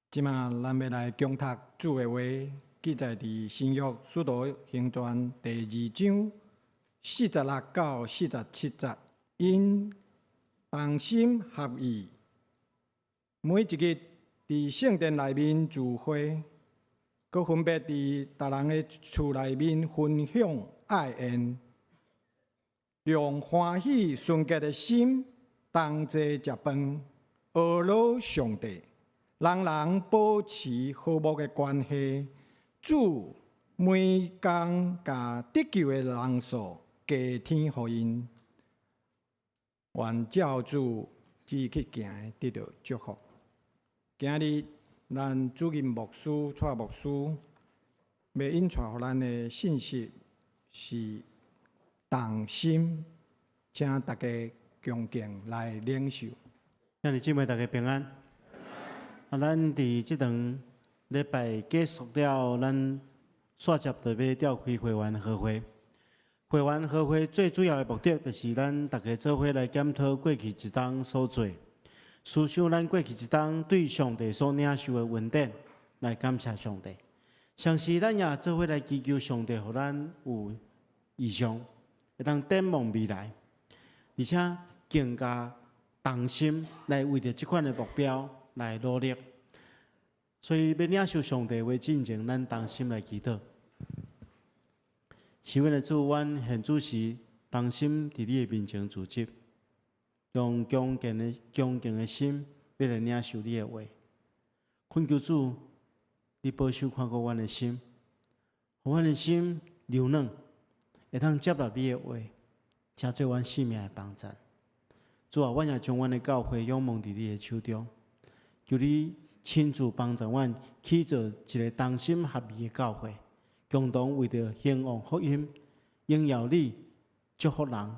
即马咱要来共读主的话，记载伫新约使徒行传第2章46到47节，因同心合意，每一日伫圣殿内面聚会，佮分别伫逐人的厝内面分享爱宴，用欢喜纯洁的心同齐食饭，学老上帝。人人保持和睦的关系，主每工甲得救的人数加添互因，愿照主旨去行，得到祝福。今日咱主任牧师蔡牧师要引传互咱的信息是同心，请大家恭敬来领受。兄弟姊妹，大家平安。咱伫即场礼拜结束了，咱线接就要召开会员和会。会员和会最主要的目的，就是咱大家做伙来检讨过去一冬所做，思想咱过去一冬对上帝所领受的恩典，来感谢上帝。同时，咱也做伙来祈求上帝，互咱有异象，会当展望未来，而且更加同心来为着即款的目标来努力，所以要领受上帝话进前，咱同心来祈祷。是为了主，阮现主时同心伫你的面前聚集，用恭敬的心，要来领受你的话。恳求主，你保守看顾阮的心，互阮的心柔软，会通接纳你的话，请做阮生命的帮助。主啊，阮也将阮的教会仰望伫你的手中。求你亲自帮助阮，起造一个同心合意的教会，共同为着兴旺福音、荣耀你、祝福人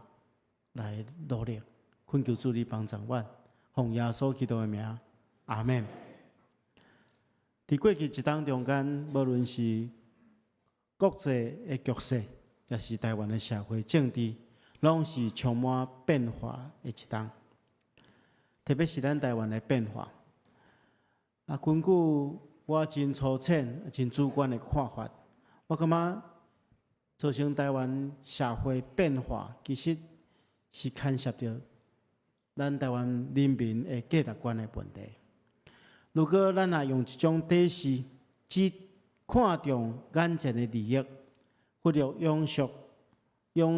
来努力。恳求主你帮助阮，奉耶稣基督的名，阿门。伫过去一冬中间，无论是国际的局势，也是台湾的社会政治，拢是充满变化的一冬。特别是咱台湾的变化。根据我真粗浅、真主观的看法，我感觉造成台湾社会变化，其实是牵涉到咱台湾人民的价值观的问题。如果咱也用一种底视，只看重眼前的利益，忽略永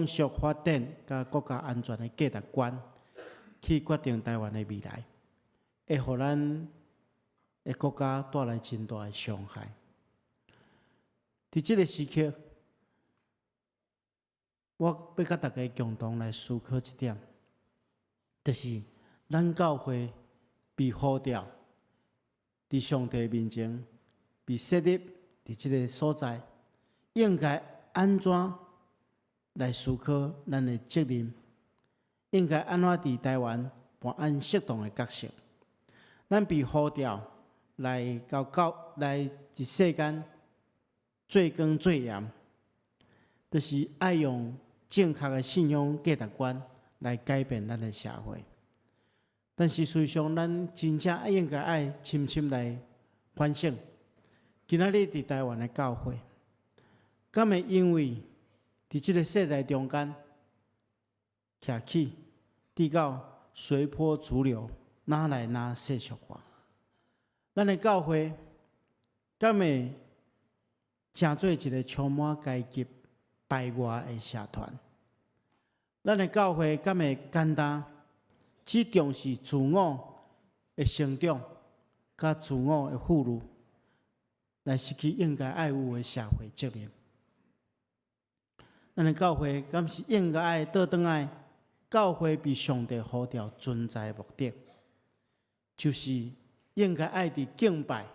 续发展甲国家安全的价值观，去决定台湾的未来，会互咱的国家带来真大的伤害。伫这个时刻，我要甲大家共同来思考一点，就是咱教会被呼召伫上帝面前，被设立伫这个所在，应该安怎来思考咱的责任？应该安怎伫台湾扮演适当的角色？咱被呼召来伫世间做光做盐，就是爱用正确的信仰价值观来改变咱的社会。但是事实上，咱真正应该爱深深来反省，今仔日伫台湾的教会，敢会因为伫这个世代中间徛起，直到随波逐流，哪来哪世俗化？咱的教会敢会成做一个充满阶级排外的社团？咱的教会敢会简单只重视自我的成长，甲自我的富裕，来失去应该爱有的社会责任？咱的教会敢是应该爱倒转来？教会被上帝呼召存在的目的，就是应该爱伫敬拜、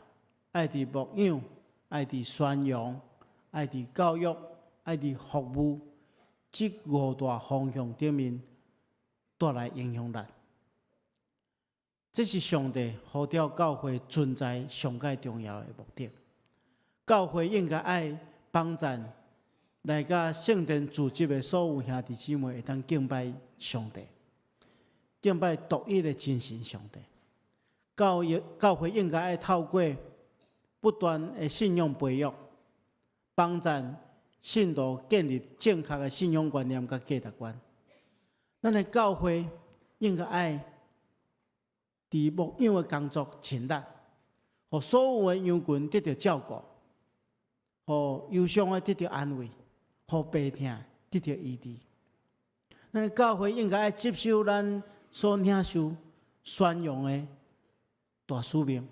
爱伫牧养、爱伫宣扬、爱伫教育、爱伫服务，这五大方向顶面带来影响力。这是上帝呼召教会存在上界重要的目的。教会应该爱帮赞来甲圣殿组织的所有兄弟姊妹，会当敬拜上帝，敬拜独一的真神上帝。教会应该爱透过不断的信仰培育，帮助信徒建立正确的信仰观念甲价值观。咱的教会应该爱伫牧养的工作尽力，互所有的羊群得到照顾，互忧伤的得到安慰，互病痛得到医治。咱的教会应该爱接受咱所领受宣扬的大使命，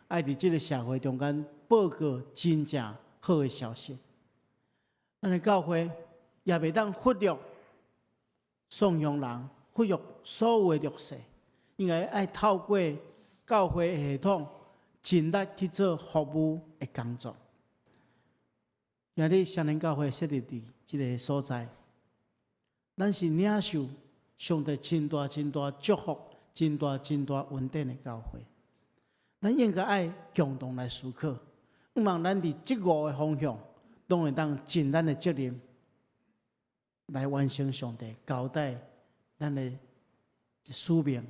爱伫这个社会中间报告真正好的消息。咱的教会也袂当忽略颂扬人，忽略所有的弱势，应该爱透过教会系统尽力去做服务的工作。今日双连教会设立伫这个所在，咱是领受上帝真大真大祝福、真大真大恩典的教会。咱应该爱共同来思考，希望咱伫这5个方向，都会当尽咱的责任，来完成上帝交代咱的使命，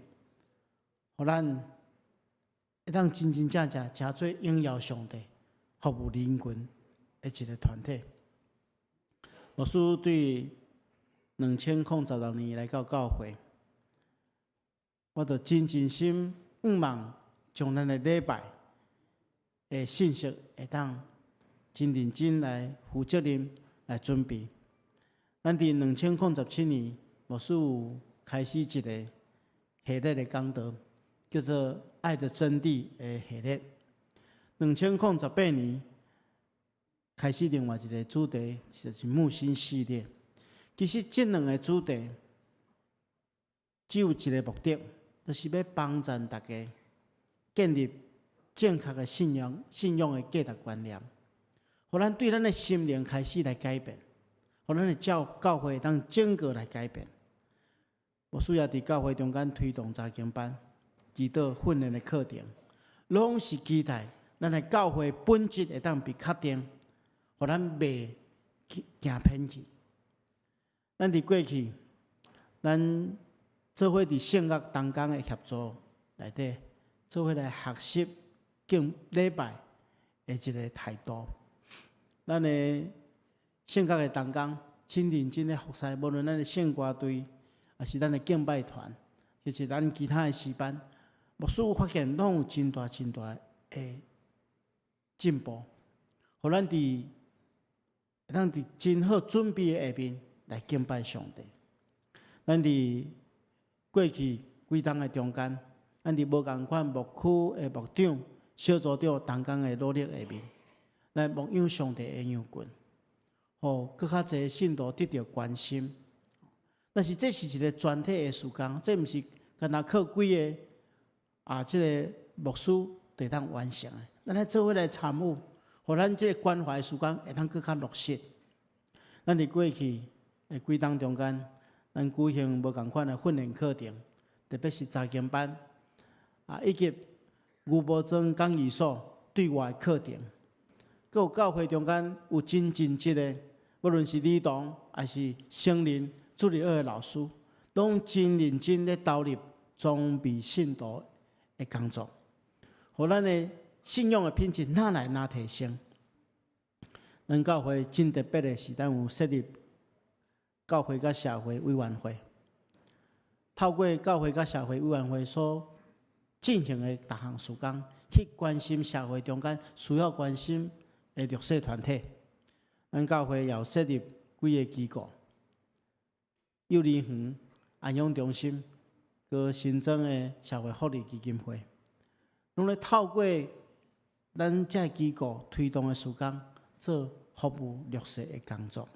互咱会当真真正正真做荣耀上帝、服务人群的一个团体。牧师对2016年来到教会，我就真心希望将咱的礼拜的信息会当真认真来负责任来准备。咱伫2007年，牧师有开始一个系列的讲道，叫做《爱的真谛》的系列。2018年开始另外一个主题，就是木星系列。其实这2个主题只有一个目的，就是要帮助大家建立正确的信仰的价值观念，互咱对咱的心灵开始来改变，互咱的教会当整个来改变。我需要伫教会中间推动查经班、祈祷训练的课程，拢是期待咱的教会本质会当被确定，互咱袂行偏去。咱伫过去，咱做伙伫圣乐同工的协助内底，做伙来学习敬礼拜的一个态度。咱的圣乐的同工真认真的服侍，无论咱的圣歌队，也是咱的敬拜团，就是咱其他的诗班，牧师发现拢有真大真大的进步，互咱伫真好准备的下面来敬拜上帝。咱伫过去几冬的中间，咱伫无共款牧区的牧长、小组长同工的努力下面，来牧养上帝的羊群，互更较侪信徒得到关心。但是这是一个全体的事工，这毋是干那靠几个这个牧师就当完成的。咱来做伙来参与，互咱这个关怀的事工会当更较落实。咱伫过去的几冬中间，咱举行无共款的训练课程，特别是查经班以及牛埔庄讲义所对外课程，佮有教会中间有真职的，无论是儿童还是成人助理2个老师，拢真认真咧投入装备信徒的工作，互咱的信仰的品质哪来哪提升。咱教会真特别的是，咱有设立教会甲社会委员会，透过教会甲社会委员会所进行的各项事工，去关心社会中间需要关心的弱势团体。咱教会也有设立几个机构，幼儿园、安养中心，佮新增的社会福利基金会，拢咧透过咱这机构推动的事工，做服务弱势的工作。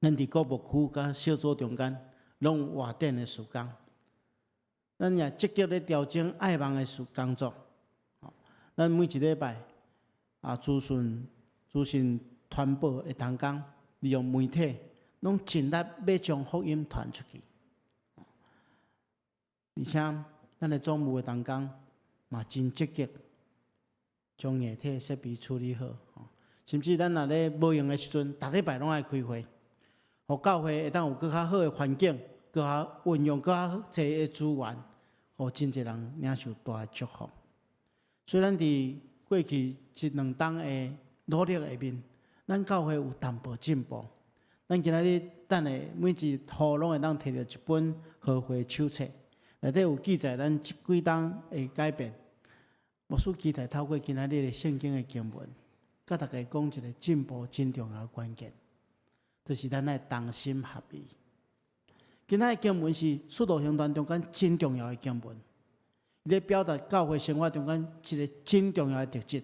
咱伫各牧区甲小组中间，拢有活点的事工。咱也积极咧调整爱网的工作。咱每一礼拜资讯传播的同工，利用媒体，拢尽力要将福音传出去。而且，咱的总务的同工嘛真积极，将硬体设备处理好。甚至咱若咧无用的时阵，逐礼拜拢爱开会，互教会会当有更较好的环境，更较运用更较侪的资源，互真侪人领受大的祝福。虽然伫过去一两冬的努力下面，咱教会有淡薄进步。咱今仔日等下每一户拢会当摕到一本和会手册，内底有记载咱即几冬的改变。牧师期待透过今仔日的圣经的经文，甲大家讲一个进步真重要的关键，就是咱爱同心合意。今仔的经文是《使徒行传》中间真重要的经文，伊咧表达教会生活中间一个真重要的特质，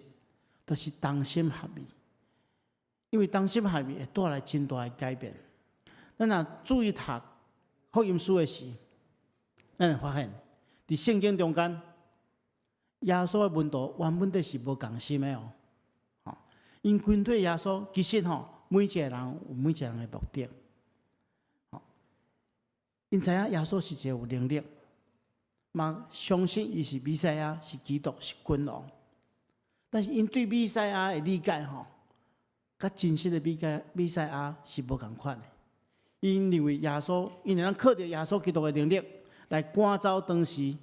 就是同心合意。因为同心合意会带来真大的改变。咱若注意读福音书的时，咱会发现，伫圣经中间，耶稣的门徒原本就是无共心的哦。因跟对耶稣，其实每一个人有每一个人的目的。因知影耶稣是一个有能力，嘛相信伊是弥赛亚，是基督，是君王。但是因对弥赛亚的理解甲真实的弥赛亚是无共款的。因认为耶稣，因能靠着耶稣基督的能力来赶走当时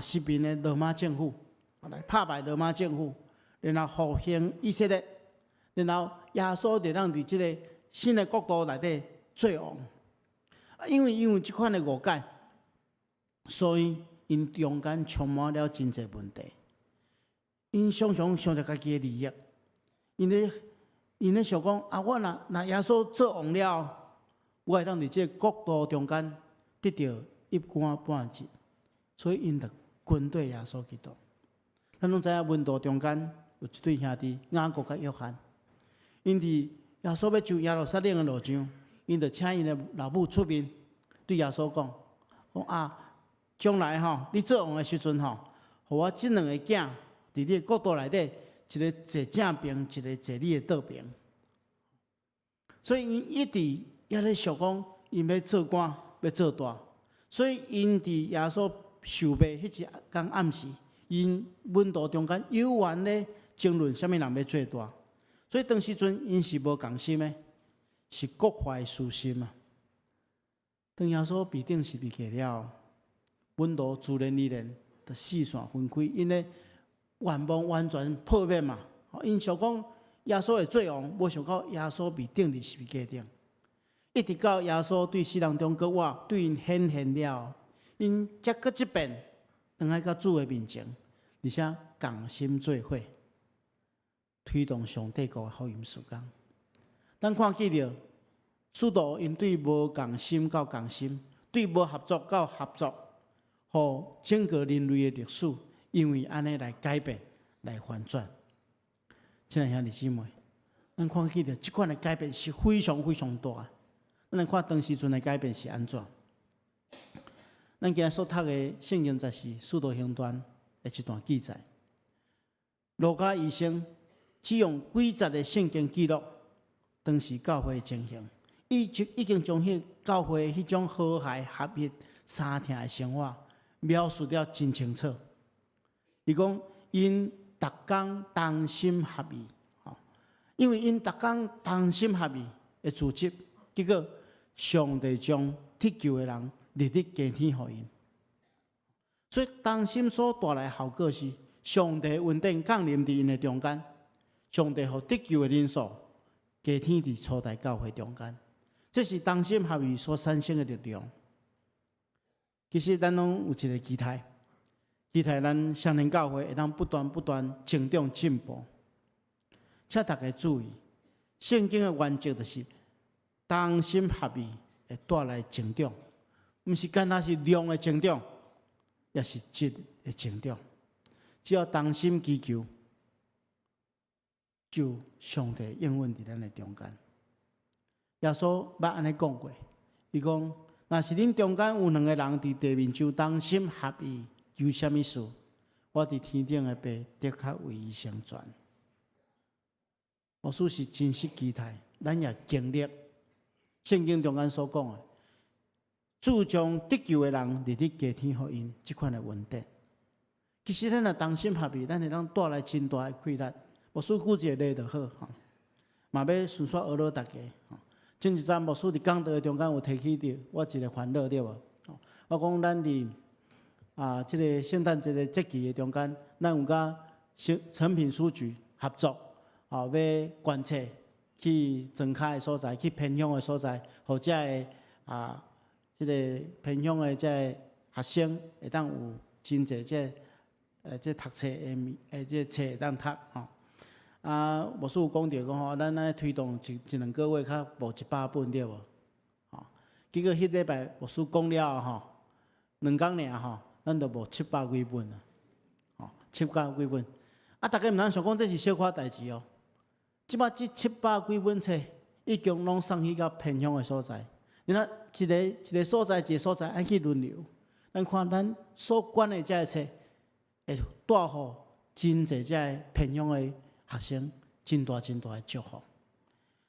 西边的罗马政府，来打败罗马政府，然后复兴以色列，然后耶稣就让伫这个新的国度内底做王。因为这款的误解，所以因中间充满了真侪问题。因常常想着家己的利益，因咧想讲我若耶稣做王了，我会当伫这个国度中间得到一官半职，所以因着跟对耶稣基督。咱拢知影门徒中间有一对兄弟雅各甲约翰，因伫耶稣要上耶路撒冷的路上。因就请因的老母出面，对耶稣讲将来你做王的时阵互我这两个囝伫你的国度内底，一个坐正边，一个坐你的倒边。所以因一直也咧想讲，因要做官，要做大。所以因伫耶稣受病迄一天暗时，因门徒中间有缘咧争论，啥物人要做大。所以当时阵因是无共心的。是各怀私心啊！当耶稣必定是被给了，门徒自然而然就四散分开，因为愿望完全破灭嘛。因想讲耶稣会做王，无想到耶稣被定的是被给定，一直到耶稣对世人中国我对因显现了，因才搁这边回来到主的面前，而且同心做伙，推动上帝国的福音事工。咱看见了，使徒因对无共心到共心，对无合作到合作，互整个人类的历史，因为安尼来改变、来反转。亲爱兄弟姊妹，咱看见了这款的改变是非常非常大。咱来看当时阵的改变是安怎？咱今日所读的圣经就是《使徒行传》的一段记载。路加医生只用几十个圣经记录。当时教会的情形，已经将迄教会迄种和谐合一、三听的生活描述了真清楚。伊讲因逐工同心合意，因为因逐工同心合意的组织，结果上帝将得救的人日日加添互因。所以同心所带来的效果是，上帝恩典降临伫因的中间，上帝互得救的人数。加添伫初代教会中间，这是同心合意所产生的力量。其实咱拢有一个期待，咱双年教会会当不断成长进步。请大家注意，圣经的原则就是同心合意会带来成长，毋是单单是量的成长，也是质的成长。只要同心祈求。就上帝应允伫咱的中间。耶稣捌安尼讲过，伊讲：若是恁中间有两个人伫地面上同心合意，求什么事，我伫天顶的爸的确为伊成全。牧师是真实期待，咱也经历圣经中间所讲的，主将得救的人日日加添互因即款的恩典。其实咱若同心合意，咱会当带来真大的快乐。牧师举一个例就好，嘛要顺续学了大家。前一阵牧师伫讲道中间有提起到我一个烦恼对无？我讲咱伫即个圣诞节的节期的中间，咱有甲成品书局合作，要观测去庄脚的所在，去偏乡的所在，或者即个偏乡的这学生会当有真济这读册的这册会当读牧师有讲到讲吼，咱来推动一两个月较无100本对无？结果迄礼拜牧师讲了吼，2天尔吼，咱就无700几本啊，700几本。大家毋通想讲这是小可代志哦。即摆这700几本册，已经拢送去到偏乡的所在。你看一个所在一个所在，按去轮流。咱看咱所管的这册，会带互真侪这偏乡的学生真大的祝福。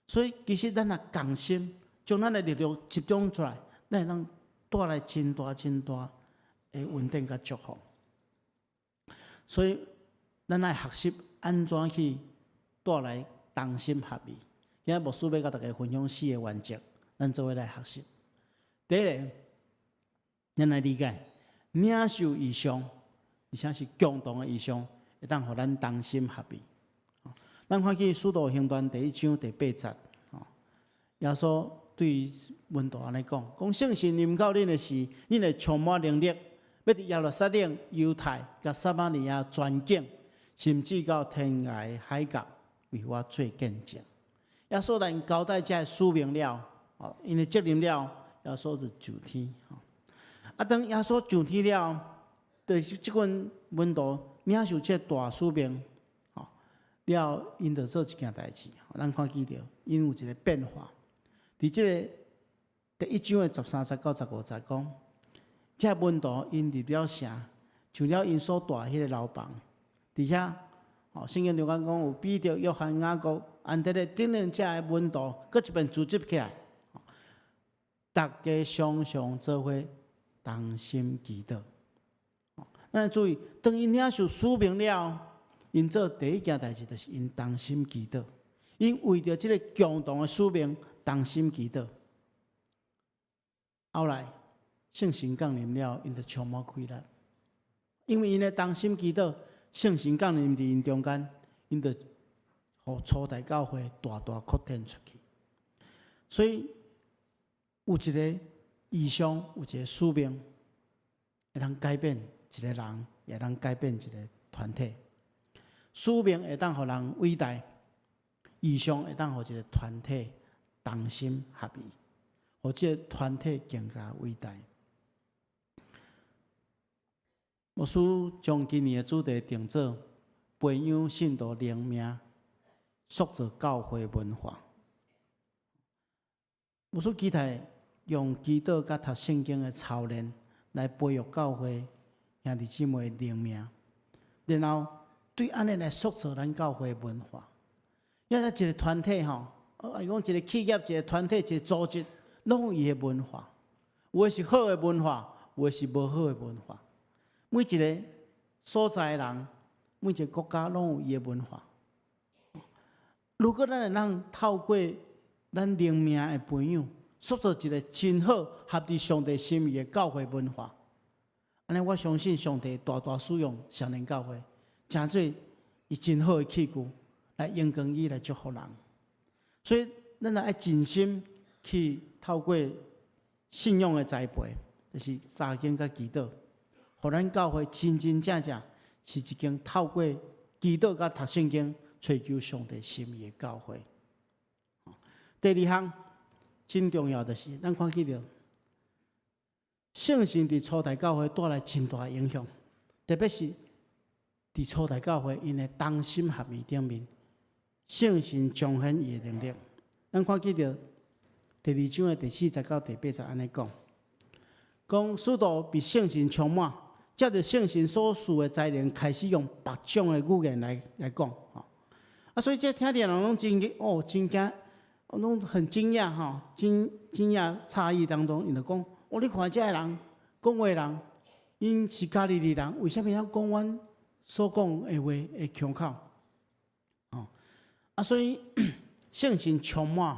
所以其实咱若共心，将咱的力量集中出来，咱会当带来真大的稳定甲祝福。所以咱爱学习安怎去带来同心合意。今日牧师要甲大家分享4个原则，咱做伙来学习。第一个，咱来理解领袖意向，而且是共同的意向，会当互咱同心合意。咱看去《使徒行传》第1章第8节，耶稣对门徒安尼讲圣神临到恁的时，恁会充满能力，要伫耶路撒冷、犹太、甲撒玛利亚全境，甚至到天涯海角，为我做见证。耶稣咱交代这使命了，因为责任了，耶稣就上天。当耶稣上天了，就是即群门徒领受这大使命，了因着做一件代志，咱看见着因有一个变化。伫即个第1章的13节到15节讲，这门徒因入了城，像了因所住迄个楼房，伫遐，圣经中讲有彼得、约翰、雅各、安德烈等等这的门徒，搁一遍组织起来，大家常常做伙同心祈祷。咱注意，当因领受使命了，因做第一件代志就是因同心祈祷，因为着即个共同的使命同心祈祷。后来圣神降临了，因就充满开力，因为因的同心祈祷，圣神降临伫因中间，因就互初代教会大扩展出去。所以有一个意向，有一个使命，会当改变一个人，也会当改变一个团体。使命会当互人伟大，意向会当互一个团体同心合意，互这个团体更加伟大。牧师将今年的主题定做培养信徒灵命，塑造教会文化。牧师期待用祈祷甲读圣经的操练来培育教会兄弟姊妹的灵命，然后对安尼来塑造咱教会的文化。因为一个团体吼，讲一个企业、一个团体、一个组织，拢有伊的文化。有的是好的文化，有的是无好的文化。每一个所在的人，每一个国家拢有伊的文化。如果咱会当透过咱灵命的培养，塑造一个真好、合乎上帝心意的教会文化，安尼我相信上帝大使用少年教会，诚做伊真好的器具，来用光伊来祝福人。所以，咱也爱尽心去透过信仰的栽培，就是查经甲祈祷，互咱教会真正是一间透过祈祷甲读圣经，追求上帝心意的教会。第2项真重要的是，咱看见到圣神伫初代教会带来真大的影响，特别是伫初代教会因的同心合意顶面，圣神彰显伊的能力。咱看见到第2章的第4节到第8节安尼讲使徒被圣神充满，接着圣神所赐的才能开始用别种的语言来讲，所以这听的人拢真惊，拢很惊讶惊讶诧异当中，因就讲，你看这人讲话人，因是加利利人，为什么要讲阮所讲的话会腔口？所以圣神充满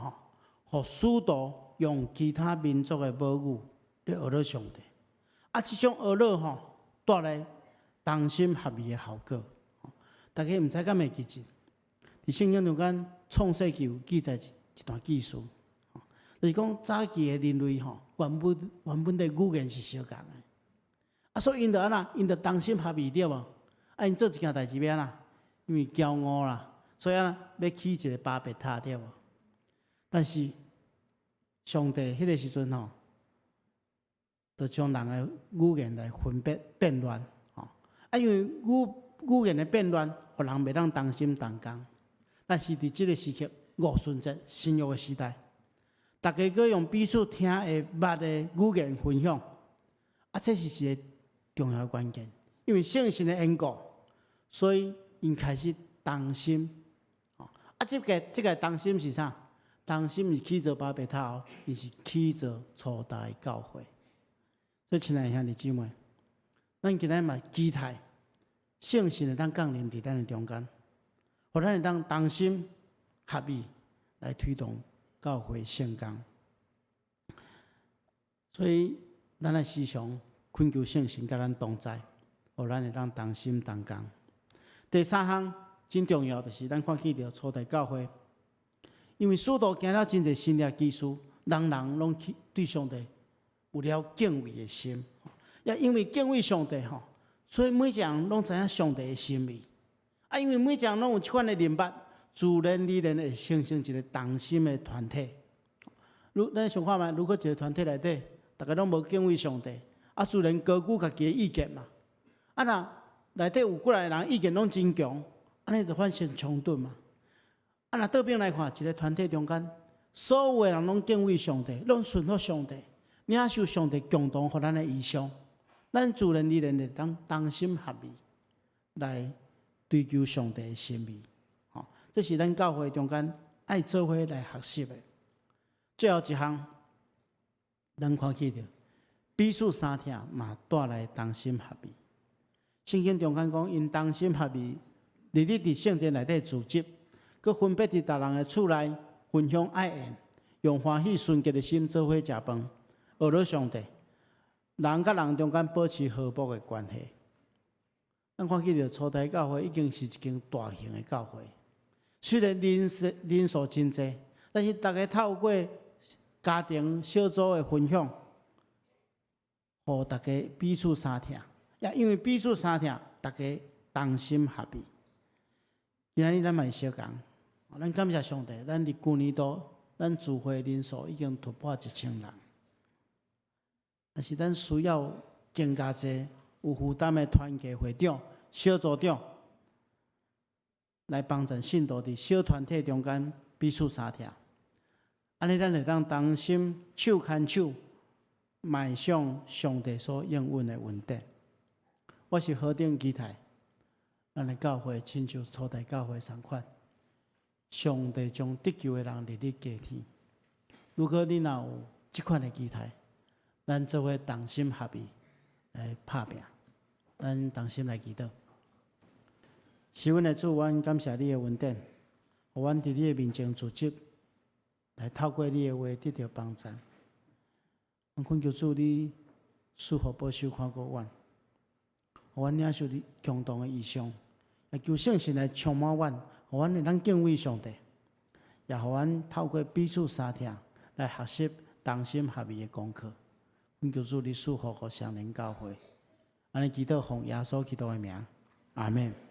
互使徒用其他民族的母语来学了上帝。这种学了带来同心合意的效果。大家毋知敢会记住，伫圣经中间创世纪有记载一段记述，就是讲早期的人类原本的语言是相共的，所以因着安那，因着同心合意对无？因做一件代志要安那？因为骄傲啦，所以安那要起一个巴别塔对无？但是上帝迄个时阵就将人的语言来分别变乱，因为语言的变乱，互人袂当同心同工。但是伫即个时刻，五旬节新约的时代，大家搁用彼此听会捌的语言分享，这是一个重要的关键。因为圣神的缘故，所以因开始同心。即个同心是啥？同心是起做巴别塔，伊是起做初代教会。所以，亲爱的兄弟姊妹，咱今日嘛期待圣神会当降临伫咱的中间，互咱会当同心合意来推动教会圣工。所以，咱的时常恳求圣神甲咱同在，互咱会当同心同工。第三项真重要，就是咱看见到初代教会，因为使徒行了真侪新约技术，人拢去对上帝有了敬畏的心，也因为敬畏上帝所以每一个人拢知影上帝的心意。因为每一个人拢有即款的明白，自然而然会形成一个同心的团体。咱想看觅，如果一个团体内底，大家拢无敬畏上帝，自然高举家己的意见嘛。若内底有过来的人意见拢真强，安尼就发生冲突嘛。若倒边来看，一个团体中间，所有的人拢敬畏上帝，拢顺服上帝。领受上帝共同予咱的意向，咱自然而然会当同心合意来追求上帝的心意。这是咱教会中间爱做伙来学习的。最后一项，咱看起着彼此相听嘛，带来同心合意。圣经中间讲，因同心合意，日日伫圣殿内底聚集，佮分别伫逐人的厝内分享爱宴，用欢喜纯洁的心做伙食饭。学了上帝，人甲人中间保持和睦的关系。咱看起着初代教会已经是一间大型的教会，虽然人数真济，但是大家透过家庭小组的分享，互大家彼此相听，也因为彼此相听，大家同心合意。今仔日咱嘛是小共，咱感谢上帝，咱伫旧年度咱聚会人数已经突破1000人。但是咱需要更加侪有负担的团契会长、小组长来帮助信徒伫小团体中间彼此相听，安尼咱会当同心手牵手，迈向上帝所应允的稳定。我是何等期待，咱的教会亲像初代教会同款，上帝将得救的人日日加添。如果你若有这款的期待，咱做伙同心合意来拍拼，咱同心来祈祷。是阮的主，阮感谢你的恩典，互阮伫你的面前聚集，来透过你的话得到帮助。阮恳求主你赐福保守看顾阮，互阮领受你共同的意向，也求圣神来充满阮，互阮会当敬畏上帝，也互阮透过彼此相听来学习同心合意的功课。恳求主你赐福互上灵教会，安尼祈祷奉耶稣基督的名，阿门。